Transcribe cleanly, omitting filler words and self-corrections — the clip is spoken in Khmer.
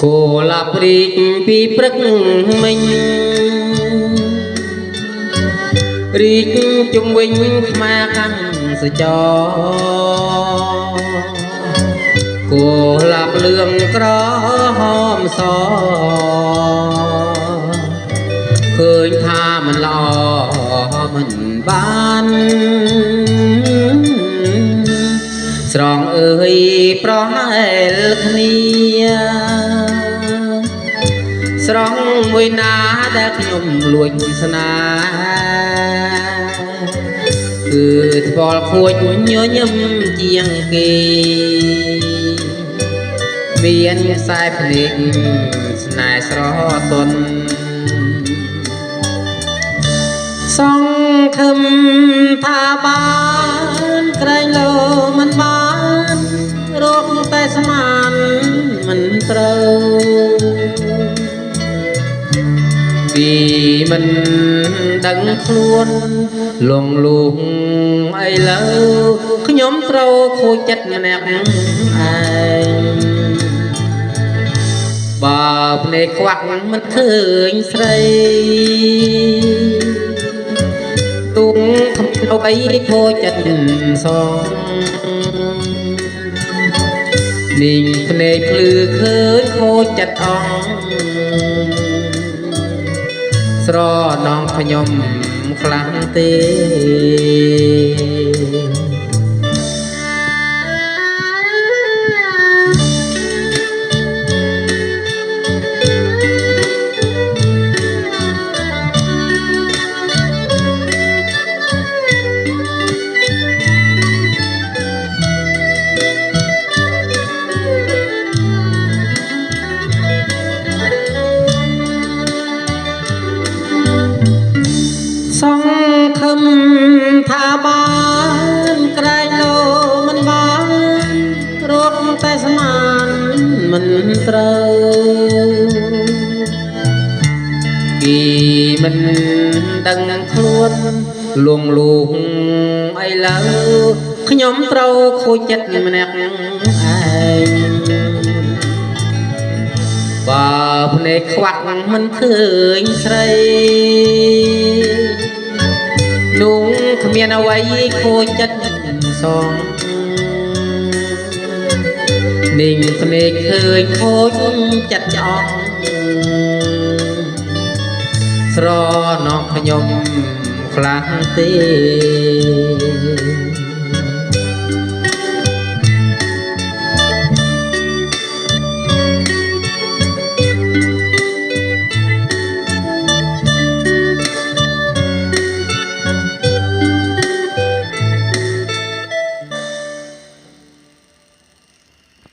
គោឡាព្រីកពីព្រឹកមិញរីកជុំវិញខ្មែរកាន់សចគោឡាប់លឿងក្រហមសឃើញថាមិនល្អមិនបានស្រងអើយប្រហែលគ្នាស្រងមួយណាដែលខ្ញុំលួចស្នាគឺថ្ពាល់ខួចញញឹមជាងគេមានខ្សែភ្នែកស្នេហ៍ស្រទន់សង្ឃឹមថាបានក្រែងលោមិនបានរកតែស្មានមិនត្រូវពីមិនដឹងខ្លួនលងលូងអីលើខ្ញុំត្រូវខូចចិត្តម្នាក់ឯងបើភ្នែកខ្វាក់មិនឃើញស្រីទុំខ្ញុំអីខូចចិត្តសងនាងភ្នែកភ្លឺឃើញខូចចិត្តអងស្រណងខ្ញុំខ្លាំងទេសង្ឃឹមថាបានក្រែងលោមិនបានរកតែស្មានមិនត្រូវពីមិនដឹងខ្លួនលងលូងអីលើខ្ញុំត្រូវខូចចិត្តម្នាក់ឯងបើភ្នែកខ្វាក់មិនឃើញស្រីនោះគ្មានអ្វីខូចចិត្តសងនាងភ្នែកឃើញខូចចិត្តឆ្អល់ស្រណងខ្ញុំខ្លាំងទេ